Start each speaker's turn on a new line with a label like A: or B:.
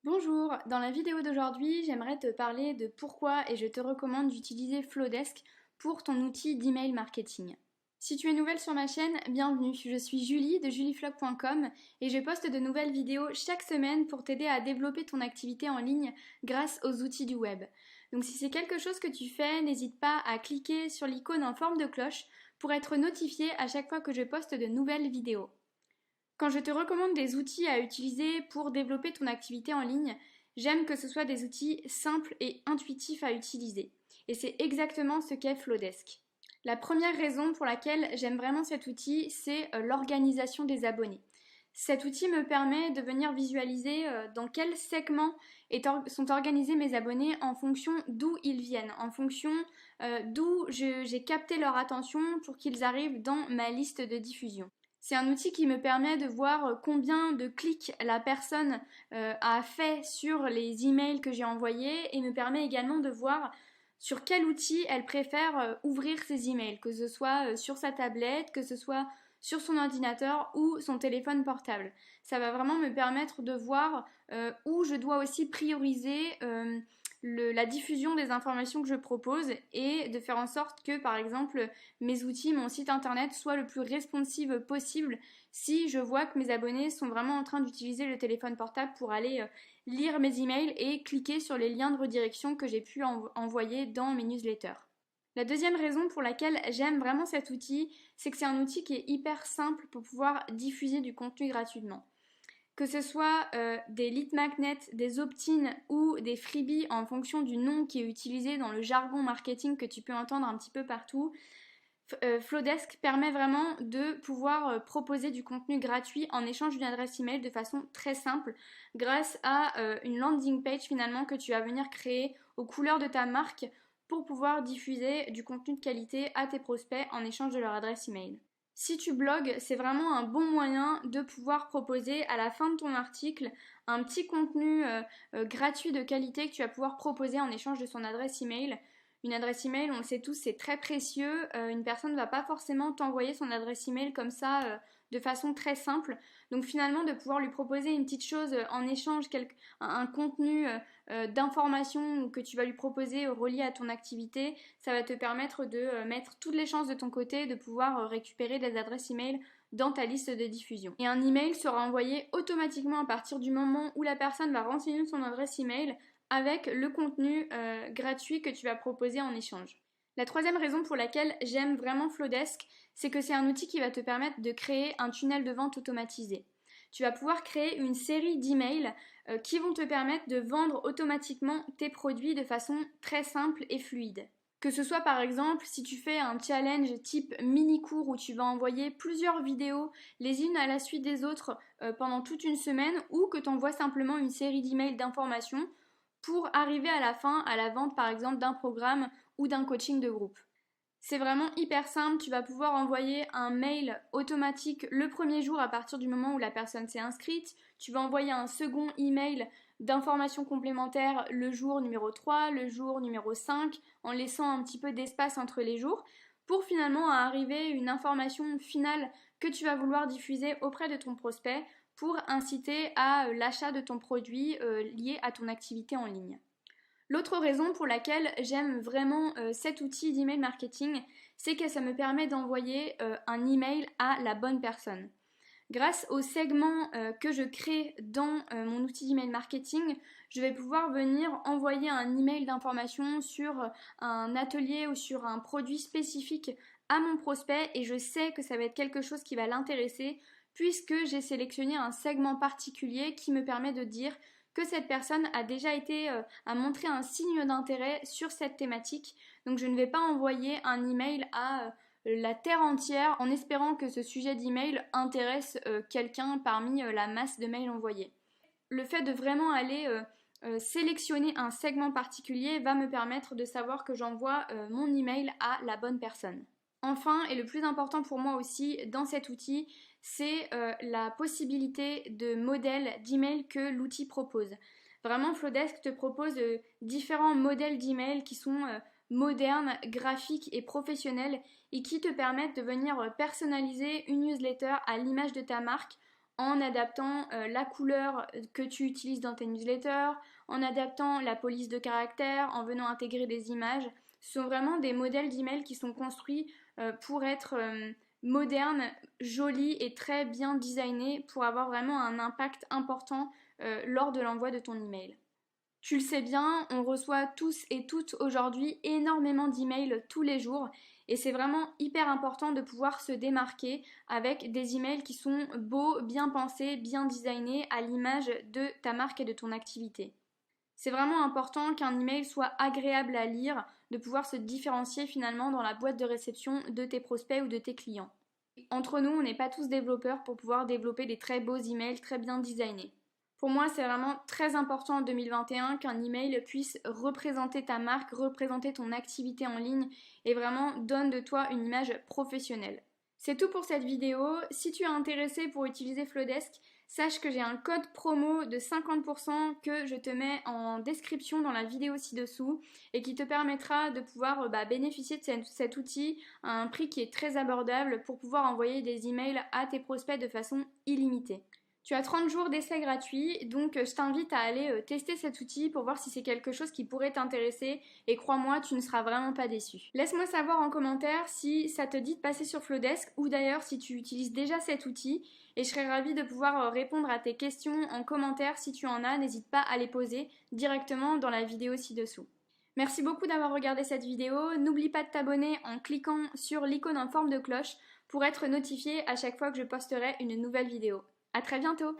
A: Bonjour, dans la vidéo d'aujourd'hui, j'aimerais te parler de pourquoi et je te recommande d'utiliser Flowdesk pour ton outil d'email marketing. Si tu es nouvelle sur ma chaîne, bienvenue, je suis Julie de julieflog.com et je poste de nouvelles vidéos chaque semaine pour t'aider à développer ton activité en ligne grâce aux outils du web. Donc si c'est quelque chose que tu fais, n'hésite pas à cliquer sur l'icône en forme de cloche pour être notifié à chaque fois que je poste de nouvelles vidéos. Quand je te recommande des outils à utiliser pour développer ton activité en ligne, j'aime que ce soit des outils simples et intuitifs à utiliser. Et c'est exactement ce qu'est Flowdesk. La première raison pour laquelle j'aime vraiment cet outil, c'est l'organisation des abonnés. Cet outil me permet de venir visualiser dans quel segment sont organisés mes abonnés en fonction d'où ils viennent, en fonction d'où j'ai capté leur attention pour qu'ils arrivent dans ma liste de diffusion. C'est un outil qui me permet de voir combien de clics la personne a fait sur les emails que j'ai envoyés et me permet également de voir sur quel outil elle préfère ouvrir ses emails, que ce soit sur sa tablette, que ce soit sur son ordinateur ou son téléphone portable. Ça va vraiment me permettre de voir où je dois aussi prioriser la diffusion des informations que je propose et de faire en sorte que, par exemple, mes outils, mon site internet soient le plus responsive possible si je vois que mes abonnés sont vraiment en train d'utiliser le téléphone portable pour aller lire mes emails et cliquer sur les liens de redirection que j'ai pu envoyer dans mes newsletters. La deuxième raison pour laquelle j'aime vraiment cet outil, c'est que c'est un outil qui est hyper simple pour pouvoir diffuser du contenu gratuitement. Que ce soit des lead magnets, des opt-in ou des freebies en fonction du nom qui est utilisé dans le jargon marketing que tu peux entendre un petit peu partout, Flowdesk permet vraiment de pouvoir proposer du contenu gratuit en échange d'une adresse email de façon très simple grâce à une landing page finalement que tu vas venir créer aux couleurs de ta marque pour pouvoir diffuser du contenu de qualité à tes prospects en échange de leur adresse email. Si tu blogues, c'est vraiment un bon moyen de pouvoir proposer à la fin de ton article un petit contenu gratuit de qualité que tu vas pouvoir proposer en échange de son adresse email. Une adresse email, on le sait tous, c'est très précieux. Une personne ne va pas forcément t'envoyer son adresse email comme ça de façon très simple. Donc finalement, de pouvoir lui proposer une petite chose en échange, un contenu d'information que tu vas lui proposer relié à ton activité, ça va te permettre de mettre toutes les chances de ton côté de pouvoir récupérer des adresses email dans ta liste de diffusion. Et un email sera envoyé automatiquement à partir du moment où la personne va renseigner son adresse email avec le contenu gratuit que tu vas proposer en échange. La troisième raison pour laquelle j'aime vraiment Flowdesk, c'est que c'est un outil qui va te permettre de créer un tunnel de vente automatisé. Tu vas pouvoir créer une série d'emails qui vont te permettre de vendre automatiquement tes produits de façon très simple et fluide. Que ce soit par exemple si tu fais un challenge type mini-cours où tu vas envoyer plusieurs vidéos les unes à la suite des autres pendant toute une semaine ou que tu envoies simplement une série d'emails d'informations pour arriver à la fin à la vente par exemple d'un programme ou d'un coaching de groupe. C'est vraiment hyper simple, tu vas pouvoir envoyer un mail automatique le premier jour à partir du moment où la personne s'est inscrite, tu vas envoyer un second email d'informations complémentaires le jour numéro 3, le jour numéro 5, en laissant un petit peu d'espace entre les jours, pour finalement arriver à une information finale que tu vas vouloir diffuser auprès de ton prospect pour inciter à l'achat de ton produit lié à ton activité en ligne. L'autre raison pour laquelle j'aime vraiment cet outil d'email marketing, c'est que ça me permet d'envoyer un email à la bonne personne. Grâce au segment que je crée dans mon outil d'email marketing, je vais pouvoir venir envoyer un email d'information sur un atelier ou sur un produit spécifique à mon prospect et je sais que ça va être quelque chose qui va l'intéresser puisque j'ai sélectionné un segment particulier qui me permet de dire que cette personne a déjà a montré un signe d'intérêt sur cette thématique. Donc je ne vais pas envoyer un email à la terre entière en espérant que ce sujet d'email intéresse quelqu'un parmi la masse de mails envoyés. Le fait de vraiment aller sélectionner un segment particulier va me permettre de savoir que j'envoie mon email à la bonne personne. Enfin, et le plus important pour moi aussi dans cet outil, c'est la possibilité de modèles d'email que l'outil propose. Vraiment, Flowdesk te propose différents modèles d'email qui sont modernes, graphiques et professionnels et qui te permettent de venir personnaliser une newsletter à l'image de ta marque en adaptant la couleur que tu utilises dans tes newsletters, en adaptant la police de caractère, en venant intégrer des images. Ce sont vraiment des modèles d'email qui sont construits pour être modernes, jolis et très bien designés pour avoir vraiment un impact important lors de l'envoi de ton email. Tu le sais bien, on reçoit tous et toutes aujourd'hui énormément d'emails tous les jours et c'est vraiment hyper important de pouvoir se démarquer avec des emails qui sont beaux, bien pensés, bien designés à l'image de ta marque et de ton activité. C'est vraiment important qu'un email soit agréable à lire, de pouvoir se différencier finalement dans la boîte de réception de tes prospects ou de tes clients. Entre nous, on n'est pas tous développeurs pour pouvoir développer des très beaux emails très bien designés. Pour moi, c'est vraiment très important en 2021 qu'un email puisse représenter ta marque, représenter ton activité en ligne et vraiment donne de toi une image professionnelle. C'est tout pour cette vidéo. Si tu es intéressé pour utiliser Flodesk, sache que j'ai un code promo de 50% que je te mets en description dans la vidéo ci-dessous et qui te permettra de pouvoir bénéficier de cet outil à un prix qui est très abordable pour pouvoir envoyer des emails à tes prospects de façon illimitée. Tu as 30 jours d'essai gratuit, donc je t'invite à aller tester cet outil pour voir si c'est quelque chose qui pourrait t'intéresser et crois-moi, tu ne seras vraiment pas déçu. Laisse-moi savoir en commentaire si ça te dit de passer sur Flodesk ou d'ailleurs si tu utilises déjà cet outil et je serais ravie de pouvoir répondre à tes questions en commentaire si tu en as, n'hésite pas à les poser directement dans la vidéo ci-dessous. Merci beaucoup d'avoir regardé cette vidéo, n'oublie pas de t'abonner en cliquant sur l'icône en forme de cloche pour être notifié à chaque fois que je posterai une nouvelle vidéo. À très bientôt!